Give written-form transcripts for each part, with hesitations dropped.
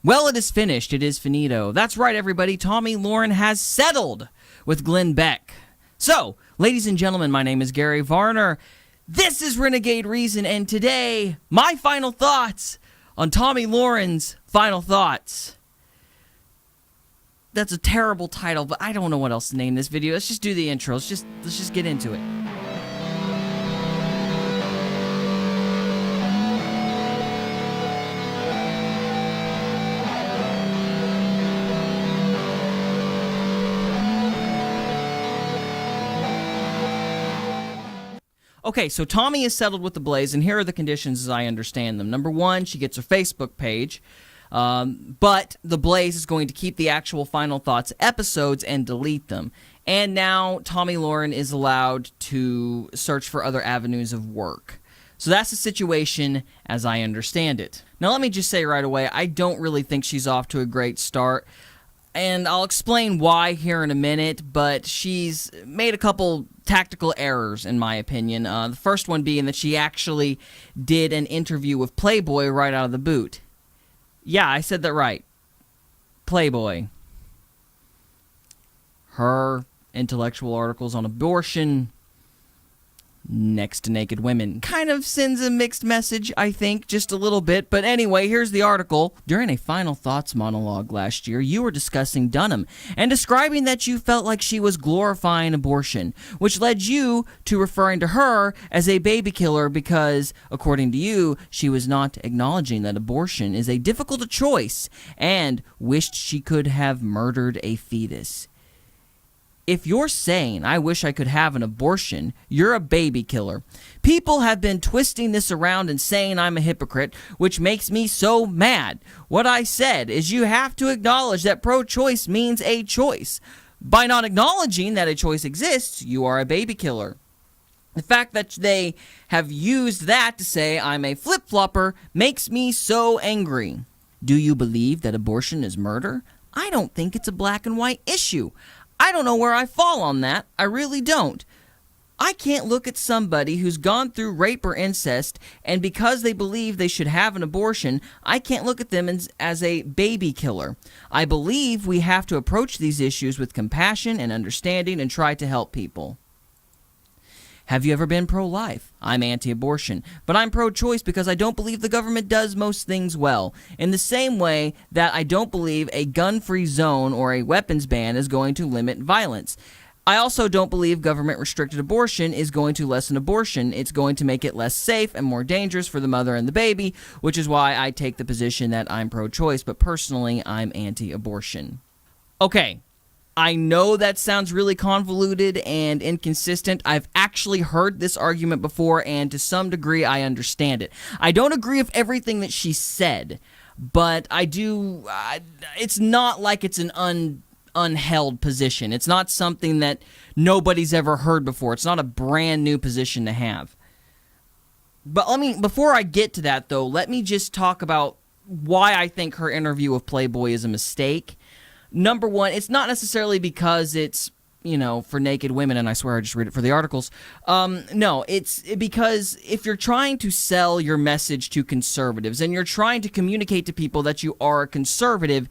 Well, it is finished. It is finito. That's right, everybody. Tomi Lahren has settled with Glenn Beck. So, ladies and gentlemen, my name is Gary Varner. This is Renegade Reason, and today, my final thoughts on Tomi Lahren's final thoughts. That's a terrible title, but I don't know what else to name this video. Let's just do the intro. Let's just get into it. Okay, so Tomi is settled with the Blaze, and here are the conditions as I understand them. Number one, she gets her Facebook page, but the Blaze is going to keep the actual Final Thoughts episodes and delete them. And now Tomi Lahren is allowed to search for other avenues of work. So that's the situation as I understand it. Now let me just say right away, I don't really think she's off to a great start. And I'll explain why here in a minute, but she's made a couple tactical errors, in my opinion. The first one being that she actually did an interview with Playboy right out of the boot. Yeah, I said that right. Playboy. Her intellectual articles on abortion, next to naked women. Kind of sends a mixed message, I think, just a little bit. But anyway, here's the article. During a Final Thoughts monologue last year, you were discussing Dunham and describing that you felt like she was glorifying abortion, which led you to referring to her as a baby killer because, according to you, she was not acknowledging that abortion is a difficult choice and wished she could have murdered a fetus. If you're saying, I wish I could have an abortion, you're a baby killer. People have been twisting this around and saying I'm a hypocrite, which makes me so mad. What I said is you have to acknowledge that pro-choice means a choice. By not acknowledging that a choice exists, you are a baby killer. The fact that they have used that to say I'm a flip-flopper makes me so angry. Do you believe that abortion is murder? I don't think it's a black and white issue. I don't know where I fall on that. I really don't. I can't look at somebody who's gone through rape or incest, and because they believe they should have an abortion, I can't look at them as a baby killer. I believe we have to approach these issues with compassion and understanding and try to help people. Have you ever been pro-life? I'm anti-abortion, but I'm pro-choice because I don't believe the government does most things well. In the same way that I don't believe a gun-free zone or a weapons ban is going to limit violence. I also don't believe government-restricted abortion is going to lessen abortion. It's going to make it less safe and more dangerous for the mother and the baby, which is why I take the position that I'm pro-choice, but personally, I'm anti-abortion. Okay. I know that sounds really convoluted and inconsistent. I've actually heard this argument before, and to some degree, I understand it. I don't agree with everything that she said, but I do. It's not like it's an unheld position. It's not something that nobody's ever heard before. It's not a brand new position to have. But before I get to that, though, let me just talk about why I think her interview with Playboy is a mistake. Number one, it's not necessarily because it's, for naked women, and I swear I just read it for the articles. No, it's because if you're trying to sell your message to conservatives and you're trying to communicate to people that you are a conservative,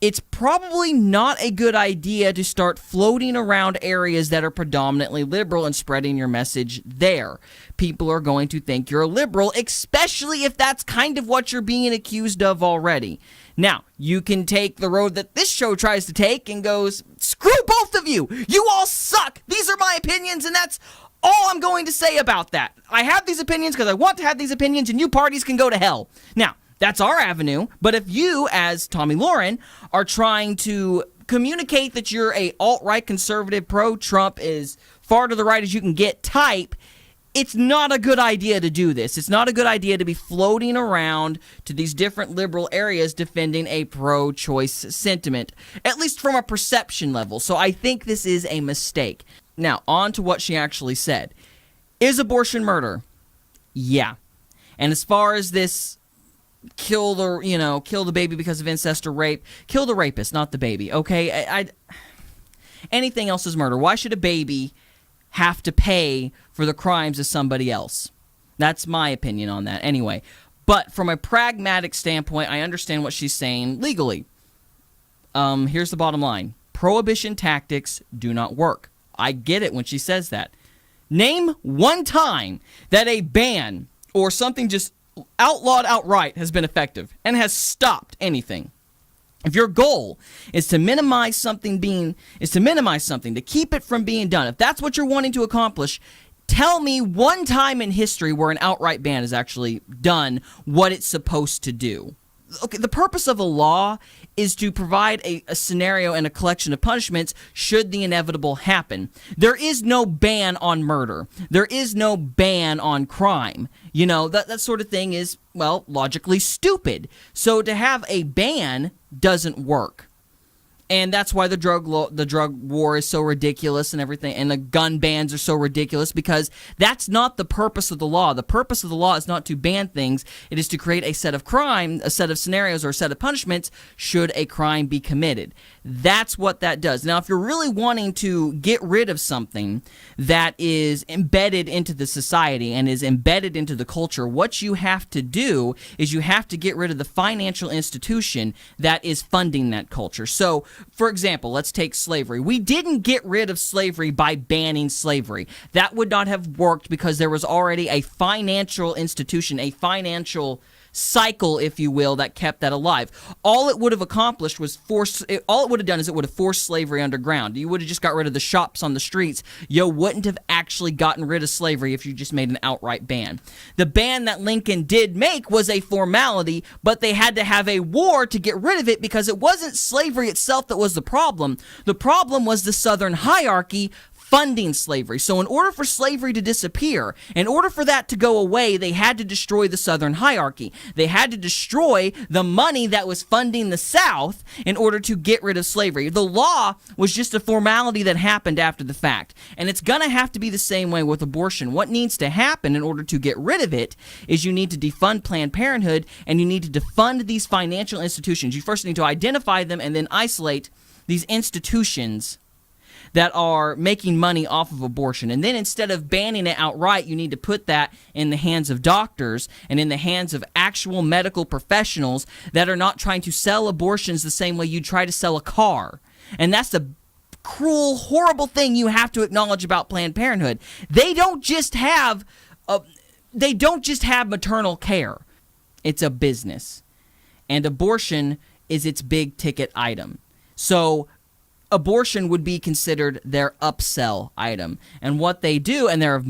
it's probably not a good idea to start floating around areas that are predominantly liberal and spreading your message there. People are going to think you're a liberal, especially if that's kind of what you're being accused of already. Now, you can take the road that this show tries to take and goes, screw both of you! You all suck! These are my opinions, and that's all I'm going to say about that. I have these opinions because I want to have these opinions, and you parties can go to hell. Now, that's our avenue, but if you, as Tomi Lahren, are trying to communicate that you're a alt-right conservative, pro-Trump, as far to the right as you can get type, it's not a good idea to do this. It's not a good idea to be floating around to these different liberal areas defending a pro-choice sentiment, at least from a perception level. So I think this is a mistake. Now, on to what she actually said. Is abortion murder? Yeah. And as far as this kill the baby because of incest or rape, kill the rapist, not the baby, okay? Anything else is murder. Why should a baby have to pay for the crimes of somebody else? That's my opinion on that. Anyway, But from a pragmatic standpoint, I understand what she's saying legally. Here's the bottom line. Prohibition tactics do not work. I get it when she says that. Name one time that a ban or something just outlawed outright has been effective and has stopped anything. If your goal is to minimize something, to keep it from being done, if that's what you're wanting to accomplish, tell me one time in history where an outright ban has actually done what it's supposed to do. Okay, the purpose of a law is to provide a scenario and a collection of punishments should the inevitable happen. There is no ban on murder. There is no ban on crime. You know, that sort of thing is, well, logically stupid. So to have a ban doesn't work. And that's why the drug war is so ridiculous and everything, and the gun bans are so ridiculous, because that's not the purpose of the law. The purpose of the law is not to ban things. It is to create a set of crime, a set of scenarios, or a set of punishments should a crime be committed. That's what that does. Now, if you're really wanting to get rid of something that is embedded into the society and is embedded into the culture, what you have to do is you have to get rid of the financial institution that is funding that culture. So, for example, let's take slavery. We didn't get rid of slavery by banning slavery. That would not have worked because there was already a financial institution, a financial cycle, if you will, that kept that alive. All it would have accomplished was all it would have done is it would have forced slavery underground. You would have just got rid of the shops on the streets. You wouldn't have actually gotten rid of slavery if you just made an outright ban. The ban that Lincoln did make was a formality, but they had to have a war to get rid of it because it wasn't slavery itself that was the problem. The problem was the Southern hierarchy funding slavery. So in order for slavery to disappear, in order for that to go away, they had to destroy the Southern hierarchy. They had to destroy the money that was funding the South in order to get rid of slavery. The law was just a formality that happened after the fact. And it's going to have to be the same way with abortion. What needs to happen in order to get rid of it is you need to defund Planned Parenthood, and you need to defund these financial institutions. You first need to identify them and then isolate these institutions that are making money off of abortion. And then instead of banning it outright, you need to put that in the hands of doctors and in the hands of actual medical professionals that are not trying to sell abortions the same way you try to sell a car. And that's the cruel, horrible thing you have to acknowledge about Planned Parenthood. They don't just have maternal care. It's a business. And abortion is its big ticket item. So abortion would be considered their upsell item. And what they do, and there are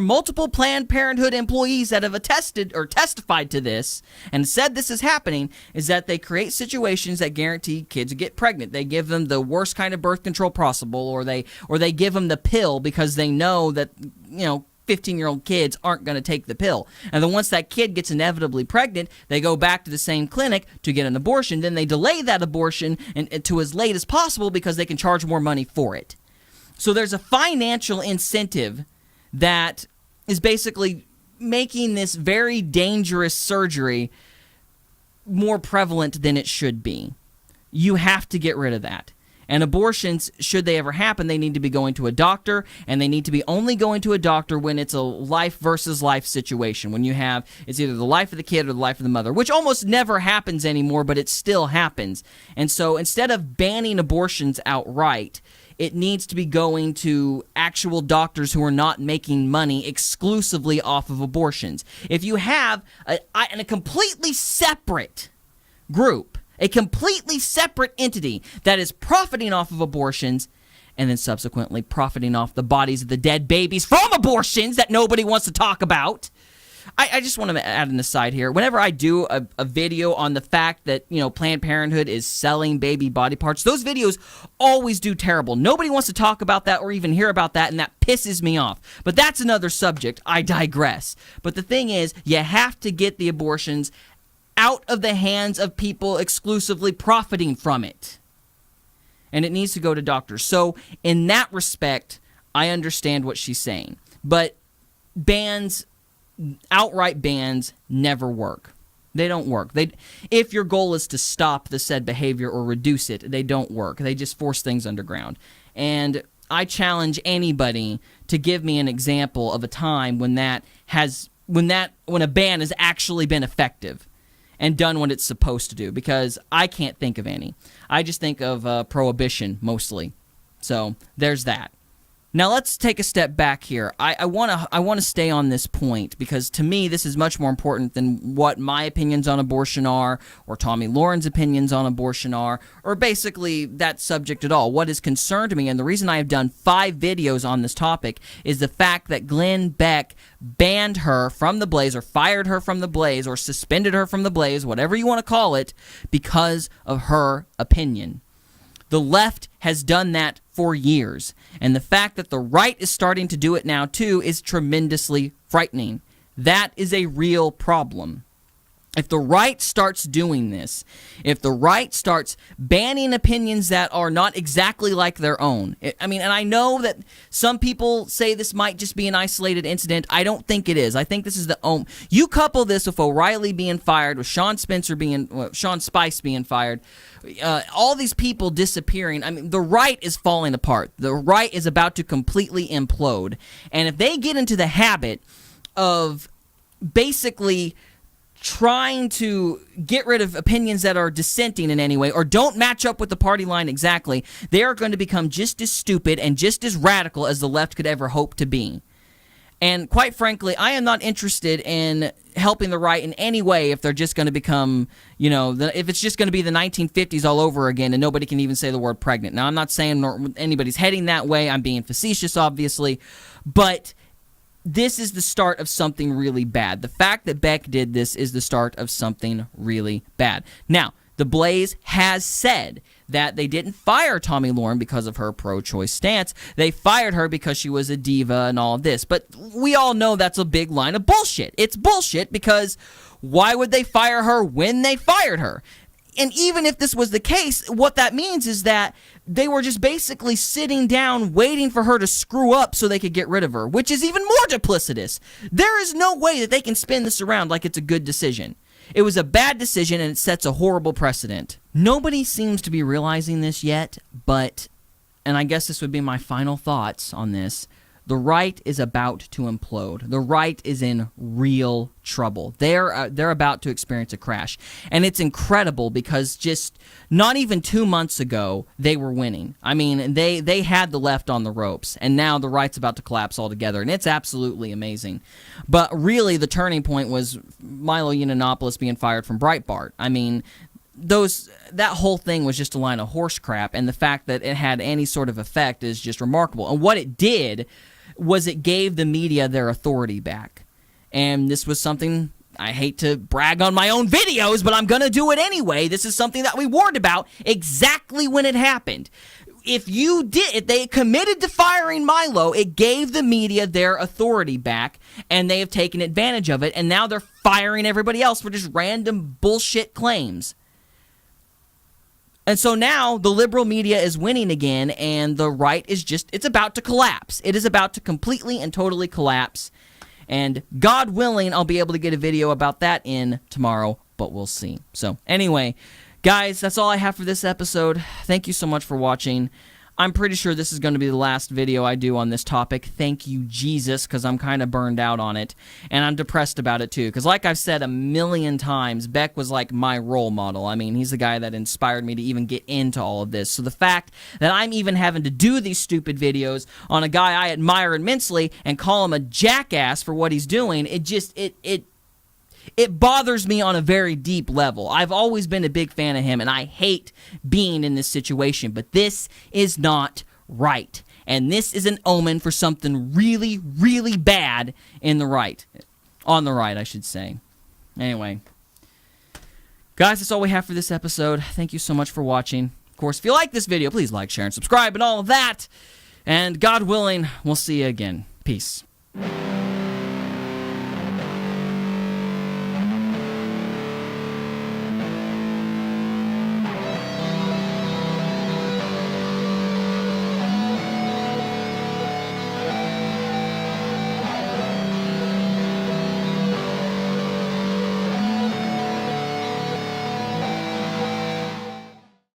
multiple Planned Parenthood employees that have attested or testified to this and said this is happening, is that they create situations that guarantee kids get pregnant. They give them the worst kind of birth control possible, or they give them the pill because they know that, 15-year-old kids aren't going to take the pill. And then once that kid gets inevitably pregnant, they go back to the same clinic to get an abortion. Then they delay that abortion to as late as possible because they can charge more money for it. So there's a financial incentive that is basically making this very dangerous surgery more prevalent than it should be. You have to get rid of that. And abortions, should they ever happen, they need to be going to a doctor, and they need to be only going to a doctor when it's a life versus life situation, when it's either the life of the kid or the life of the mother, which almost never happens anymore, but it still happens. And so instead of banning abortions outright, it needs to be going to actual doctors who are not making money exclusively off of abortions. If you have a completely separate group, a completely separate entity that is profiting off of abortions and then subsequently profiting off the bodies of the dead babies from abortions that nobody wants to talk about. I just want to add an aside here. Whenever I do a video on the fact that, Planned Parenthood is selling baby body parts, those videos always do terrible. Nobody wants to talk about that or even hear about that, and that pisses me off. But that's another subject. I digress. But the thing is, you have to get the abortions out of the hands of people exclusively profiting from it. And it needs to go to doctors. So in that respect, I understand what she's saying. But outright bans never work. They don't work. If your goal is to stop the said behavior or reduce it, they don't work. They just force things underground. And I challenge anybody to give me an example of a time when that has when a ban has actually been effective and done what it's supposed to do, because I can't think of any. I just think of prohibition mostly. So there's that. Now let's take a step back here. I want to stay on this point, because to me this is much more important than what my opinions on abortion are, or Tomi Lahren's opinions on abortion are, or basically that subject at all. What has concerned me, and the reason I have done 5 videos on this topic, is the fact that Glenn Beck banned her from the Blaze, or fired her from the Blaze, or suspended her from the Blaze, whatever you want to call it, because of her opinion. The left has done that for years, and the fact that the right is starting to do it now too is tremendously frightening. That is a real problem. If the right starts doing this, if the right starts banning opinions that are not exactly like their own, and I know that some people say this might just be an isolated incident. I don't think it is. I think this is you couple this with O'Reilly being fired, with Sean Spice being fired, all these people disappearing. The right is falling apart. The right is about to completely implode. And if they get into the habit of basically trying to get rid of opinions that are dissenting in any way, or don't match up with the party line exactly, they are going to become just as stupid and just as radical as the left could ever hope to be. And quite frankly, I am not interested in helping the right in any way if they're just going to become, if it's just going to be the 1950s all over again and nobody can even say the word pregnant. Now, I'm not saying anybody's heading that way. I'm being facetious, obviously. But this is the start of something really bad. The fact that Beck did this is the start of something really bad. Now, the Blaze has said that they didn't fire Tomi Lahren because of her pro-choice stance. They fired her because she was a diva and all of this. But we all know that's a big line of bullshit. It's bullshit, because why would they fire her when they fired her? And even if this was the case, what that means is that they were just basically sitting down waiting for her to screw up so they could get rid of her, which is even more duplicitous. There is no way that they can spin this around like it's a good decision. It was a bad decision, and it sets a horrible precedent. Nobody seems to be realizing this yet, and I guess this would be my final thoughts on this, the right is about to implode. The right is in real trouble. They're about to experience a crash. And it's incredible, because just not even 2 months ago, they were winning. They had the left on the ropes, and now the right's about to collapse altogether, and it's absolutely amazing. But really, the turning point was Milo Yiannopoulos being fired from Breitbart. That whole thing was just a line of horse crap, and the fact that it had any sort of effect is just remarkable. And what it did was it gave the media their authority back. And this was something, I hate to brag on my own videos, but I'm going to do it anyway. This is something that we warned about exactly when it happened. If they committed to firing Milo, it gave the media their authority back, and they have taken advantage of it, and now they're firing everybody else for just random bullshit claims. And so now the liberal media is winning again, and the right is it's about to collapse. It is about to completely and totally collapse. And God willing, I'll be able to get a video about that in tomorrow, but we'll see. So anyway, guys, that's all I have for this episode. Thank you so much for watching. I'm pretty sure this is going to be the last video I do on this topic. Thank you, Jesus, because I'm kind of burned out on it. And I'm depressed about it, too. Because like I've said a million times, Beck was like my role model. He's the guy that inspired me to even get into all of this. So the fact that I'm even having to do these stupid videos on a guy I admire immensely and call him a jackass for what he's doing, it bothers me on a very deep level. I've always been a big fan of him, and I hate being in this situation. But this is not right. And this is an omen for something really, really bad on the right, I should say. Anyway. Guys, that's all we have for this episode. Thank you so much for watching. Of course, if you like this video, please like, share, and subscribe, and all of that. And God willing, we'll see you again. Peace.